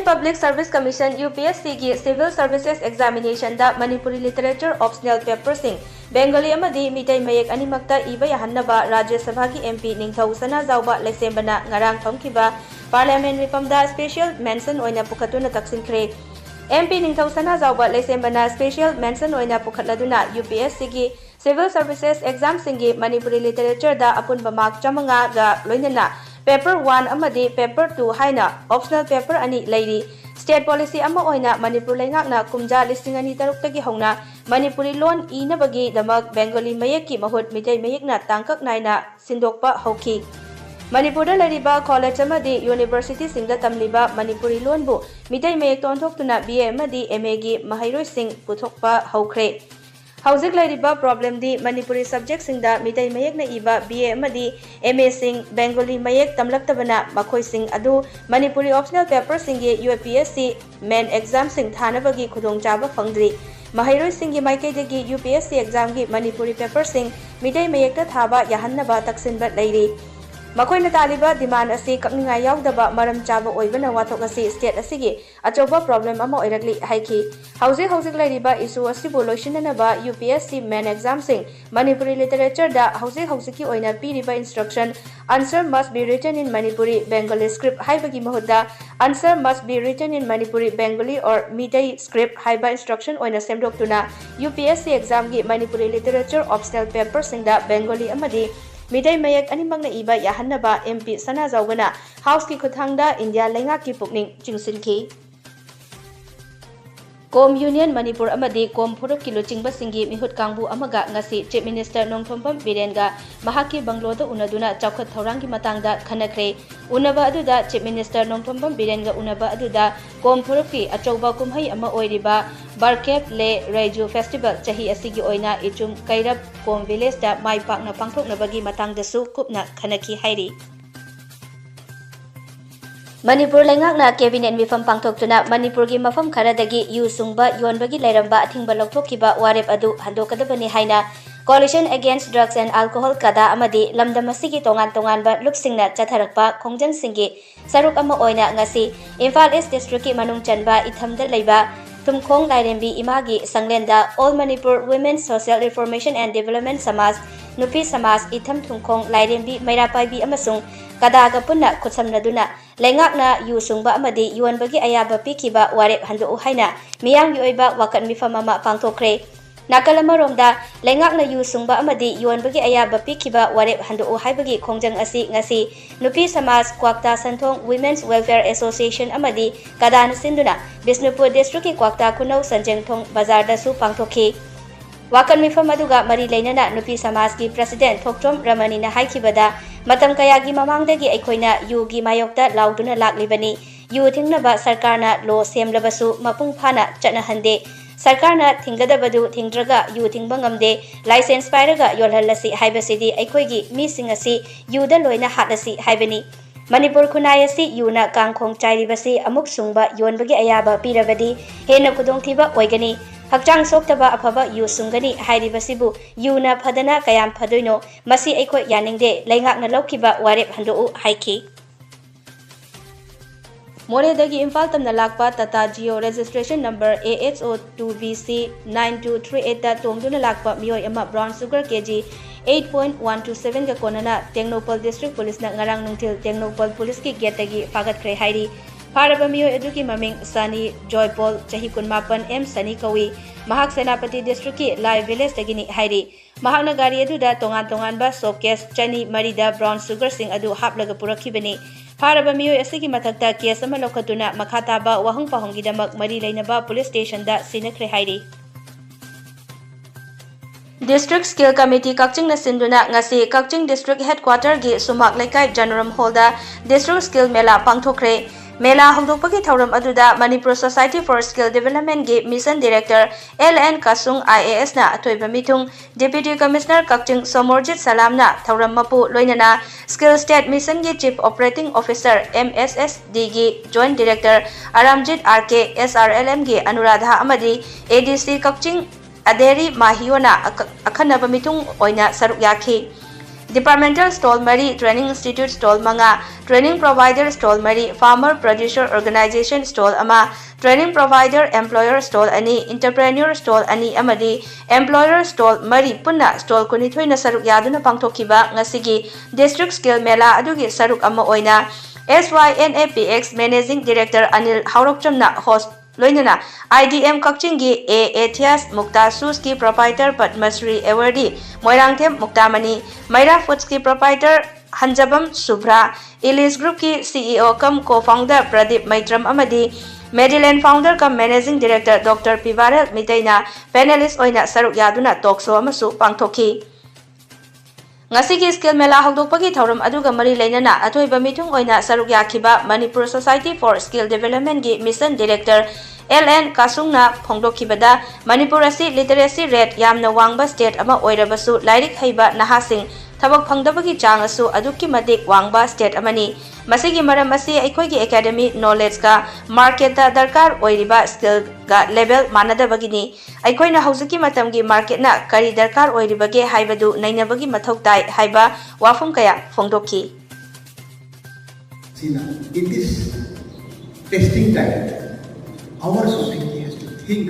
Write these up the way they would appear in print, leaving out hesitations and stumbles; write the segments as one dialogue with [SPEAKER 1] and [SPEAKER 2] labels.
[SPEAKER 1] Union Public Service Commission UPSC की Civil Services Examination दा Manipuri Literature Optional Paper Singh Bengali amadi mitai mayek animakta iba yahannaba Rajya Sabha की MP Ningthau Sana Zauba Laisembana ngarang famkiba Parliament mifamda Special Mention oina pukhatuna taksinkhre MP Ningthau Sana Zauba Laisembana Special Mention oina pukhatladuna UPSC की Civil Services Exam singi Manipuri Literature da apunba mark chamanga ga loinana Paper 1 amadi Paper 2 haina optional paper ani leiri State policy ama oina Manipur lengakna kumja listing ani taruktagi hongna Manipuri loan inabagi damak Bengali mayek ki mahut mitai mayek na tangkak naina sindokpa hoki Manipur lariba college amadi university singda tamliba Manipuri loan bu mitai mayek tonthok BA amadi MA gi mahairoi sing puthokpa hokre Housing lariba problem di Manipuri subject singda mitai mayek na iba BA amadi MA sing Bengali mayek tamlaktabana makhoi sing adu Manipuri optional paper singi UPSC main exam sing thanabagi khudongchaba phangdri mahairoi singi maikaidagi UPSC exam gi Manipuri paper sing mitai mayek ta thaba yahannaba taksinba leiri Makoina taliba demand asi kakninga yaudaba maram chaba oibana wathok asi state asigi achoba problem ama oirakli haiki hauzik lariba issue asibu loisinanaba UPSC main exam sing Manipuri literature da hauzik ki oina piriba instruction answer must be written in Manipuri Bengali script haibagi mahudda answer must be written in Manipuri Bengali or mitai script haiba instruction oina semdoktuna UPSC exam gi Manipuri literature optional paper sing da Bengali amadi Mitai mayek animang na iba yahannaba MP Sana Zaubana House ki khuthangda India lengak ki pukning chingsinki Kom Union Manipur amadi Kom Phuruk ki luchingba singi mihut kangbu amaga ngasi Chief Minister Nongthombam Birenga mahaki bangloda unaduna chawkhat thaurangi matangda khanakre unaba aduda Chief Minister Nongthombam Birenga unaba aduda Kom Phuruk ki achauba kumhai ama oiriba Barkep Le Raiju Festival chahi asigi oina ichum kairap Kom Village da mai pakna pangthoknabagi matangdasu kupna khanaki hairi Manipur lengakna cabinet mifam pangthoktuna Manipur gi mafam kharadagi yu sungba yonbagi lairamba athingba lokthokkiba warep adu handokadabani haina Coalition Against Drugs and Alcohol kada amadi lamdam asigi tongan ba lupsingna chatharakpa khongjan singi saruk ama oina ngasi Imphal East District ki manung chanba ithamda leiba Tumkhong Lairembi imagi sanglenda All Manipur Women's Social Reformation and Development Samaj Nupi Samaj itham Tumkhong Lairembi Mairapaibi amasung kadaga punna khutsamnaduna lengakna yu sungba amadi yuanbagi ayaba pikiba warep handu haina miyanggi oiba wakat mifam ama pangthokre nakalama romda lengakna yu sungba amadi yuanbagi ayaba pikiba warep handu haibagi khongjang asi ngasi Nupi Samaj Kwakta Santhong Women's Welfare Association amadi kadana sinduna Bisnupur District ki Kwakta Kunau Sanjengthong Bazar da su pangthokhi Wakan mifam aduga mari leinana Nupi Samaj ki President Thokchom Ramani na haikibada matam kayagi mamangdagi aikoina yu gi mayokta lauduna laklibani yu thingnaba sarkarna lo semlabasu mapung phana chanahande sarkarna thinggadabadu thingdraga yu thingba ngamde license pairaga yolhalasi haibasidi aikoigi mising asi yuda loina hatlasi haibani Manipur khunai asi yuna kangkhong chairibasi amuk sungba yonbagi ayaba pirabadi hena khudongthiba oigani Hakchang soktaba afaba yu sungani hairibasibu yuna phadana kayam phadoino masi aikoi yaningde lengakna lokkiba warep handu haiki Moredagi Imphal tamna lakpa Tata Geo registration number AHO2BC 9238 da tongduna lakpa miyoi ama brown sugar kg 8.127 ga konana Tengnopal District Police na ngarang nungthil Tengnopal Police ki getagi pagatkre hairi Faraba miyoi aduki maming Sani Joypol chahi kunmapan M Sani kawi mahak Senapati District ki Lai Village tagini hairi mahakna gari aduda tongan ba showcase chani marida brown sugar sing adu haplaga purakhibani Faraba miyoi asigi mathakta case ama lokhatuna makhataba wahung pahonggi damak mari leinaba police station da sinakre hairi District Skill Committee Kakching na sinduna ngasi Kakching District Headquarter gi Sumak Laikai Janaram Hall da District Skill Mela pangthokre Mela hongdokpagi thauram aduda Manipur Society for Skill Development gi Mission Director LN Kasung IAS na athoiba mitung Deputy Commissioner Kakching Somorjit Salam na thauram mapu loinana Skill State Mission gi Chief Operating Officer MSSD gi Joint Director Aramjit RK SRLM gi Anuradha amadi ADC Kakching Aderi Mahiona akhanaba mitung oina saruk yakhi Departmental Stall Mari, Training Institute Stall Manga, Training Provider Stall Mari, Farmer Producer Organization Stall Ama, Training Provider Employer Stall Ani, Entrepreneur Stall Ani Amadi, Employer Stall Mari Punna Stall Kunithoy na saruk yaduna pangthokiba ngasigi District Skill Mela adugi saruk ama oina SYNAPX Managing Director Anil Haurokchamna host Loinana IDM Kakchingi A. Etias Mukta Suski Proprietor Padmasri Awardee Moirangthem Muktamani Maira Foods ki Proprietor Hanjabam Subhra Ilis Group ki CEO cum Co-Founder Pradeep Maitram Amadi Mediland Founder cum Managing Director Dr. Pivarel Mitaina Panelist Oina Saruk Yaduna Talk Show Amasu Pangthoki Ngasigi Skill Mela Hongdokpagi Thauram aduga mari leinana athoiba mithung oina saruk yakhiba Manipur Society for Skill Development gi Mission Director LN Kasungna phongdokhibada Manipur asi literacy rate yamna wangba state ama oirabasu lairik heiba nahasing thabak phangdabagi chang asu adukki madik wangba state amani masigi maram asi aikhoigi academy knowledge ka market da darkar oiriba skill ga level manadabagini aikoina hauziki matamgi market na kari darkar oiribage haibadu nainabagi mathau tai haiba wafum kaya phongdokhi
[SPEAKER 2] Sina, in this testing time, our society has to think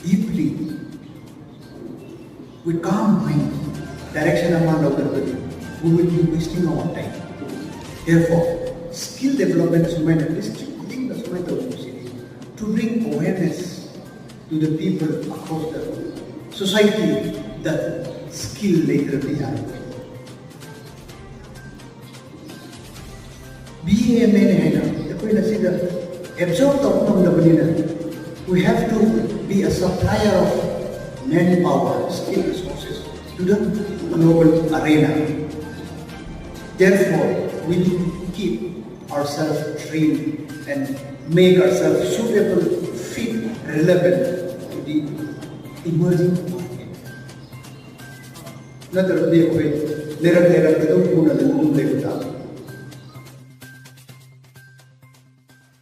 [SPEAKER 2] deeply with calm mind. Direction among we will be wasting our time. Therefore, skill development is within the society to bring awareness to the people across the society that skill later behind. We have to be a supplier of manpower, skill resources to the global arena. Therefore, we need to keep ourselves trained and make ourselves suitable, fit, relevant to the emerging market.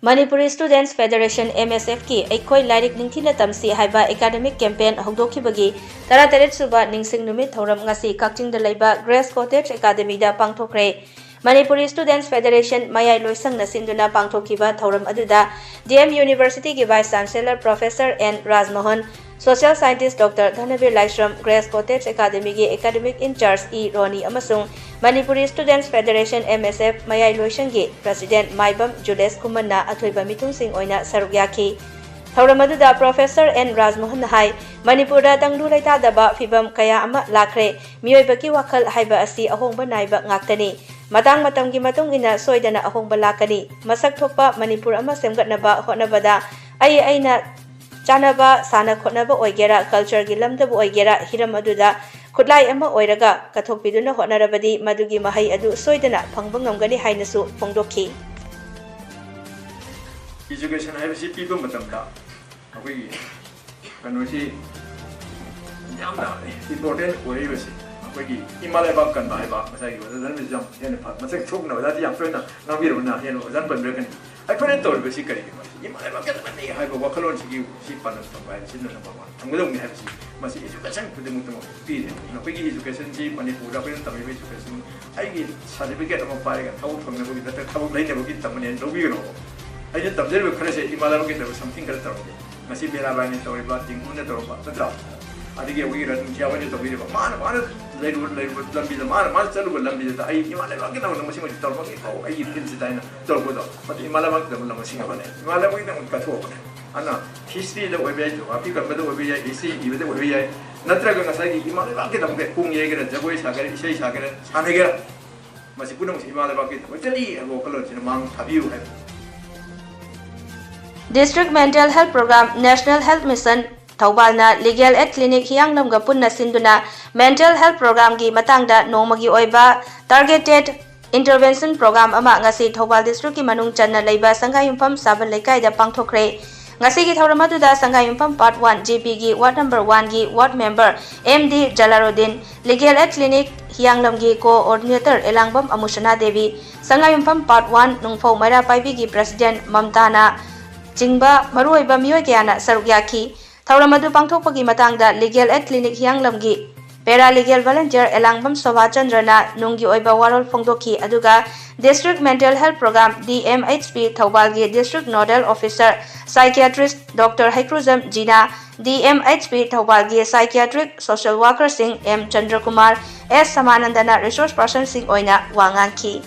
[SPEAKER 1] Manipuri Students Federation MSF ki aikoi lairik ningthina tamsi haiba academic campaign hongdokhibagi 18 suba ningsing numit thoram ngasi Kakching da leiba Grace Cottage Academy da pangthokre Manipuri Students Federation mayai loisang na sinduna pangthokhiba thoram aduda DM University ki Vice Chancellor Professor N Rajmohan Social Scientist Dr. Dhanavir Laishram Grace Cottage Academy ki Academic In Charge E Roni amasung Manipuri Students Federation MSF mayai loisang President Maibam Jules Kumanna athoiba mitung sing oina saruk yakhi Thauram aduda Professor N Rajmohan hai Manipurda tangdu laita daba fibam kaya ama lakre miyoiba ki wakhal haiba asi ahongba naiba ngaktani matang matamgi matung ina soidana ahongba lakani masak thokpa Manipur ama semgatnaba hotnabada aina chanaba sana khotnaba oigera culture gi lamdabu oigera hiram aduda khutlai ama oiraga kathokpiduna hotnarabadi madugi mahai adu soidana phangba ngamgani hainasu phongdokhi
[SPEAKER 3] Education haibasi piba matamda akoi kanosi yamna important oiribasi akoi imalai bak kan bai ba masai gi wadan mi jam yen phat masai thokna wadati yam toina ngambir na yen wadan ban brekan akoi tolbasi kari imalai bak kan mani haiba wakhalon sigi si pan bai sin na ba thangdong ni haibasi masi education pudeng mutum pi akoi gi education ji Manipur akoi tamai education ai gi certificate ama pai ga thau thongna bo gi ta thau lai ne bo gi tamane robi no I just observe a crazy Himalaya get something else. Masi Bela Bani Tori Batting on the Torba, the drop. I think we read in Java to be a man, they would Lambi the man, Master will Lambi the Himalaya get on the machine with Torba, I eat Kinsina, Torbodo, but Himalaya the machine on it. Himalaya with them cut over. Anna, history the way I pick up the way I see you the way I not dragon as I Himalaya get them get Pung Yager, Jaway Sagar, Shay Sagar, Hanagar. Masipunum Himalaya get, which I walk alone in among have you had.
[SPEAKER 1] District Mental Health Program National Health Mission Thaubalna Legal Aid Clinic Hianglamga punna sinduna Mental Health Program gi matangda nomagi oiba Targeted Intervention Program ama ngasi Thaubal District ki manung channa leiba Sangayumpham Saban Leikai da pangthokre ngasi gi thauram aduda Sangayumpham Part 1 GP gi Ward Number 1 gi Ward Member MD Jalaluddin Legal Aid Clinic Hianglamgi Coordinator Elangbam Amushana Devi Sangayumpham Part 1 Nungphau Maira Paibi gi President Mamtana Jingba Maruiba Mioyana Saruk Yaki, Tauramadu Pangtopagi Matanga, Legal Aid Clinic Hianglamgi, Paralegal Volunteer Elangbam Sobhachandrana Nungi Oiba Warol Phongdokhi aduga District Mental Health Program DMHP Thaubalgi District Nodal Officer Psychiatrist Dr. Haikruzam Jina DMHP Thaubalgi Psychiatric Social Worker Singh M Chandrakumar S Samanandana Resource Person Singh Oina Wangangki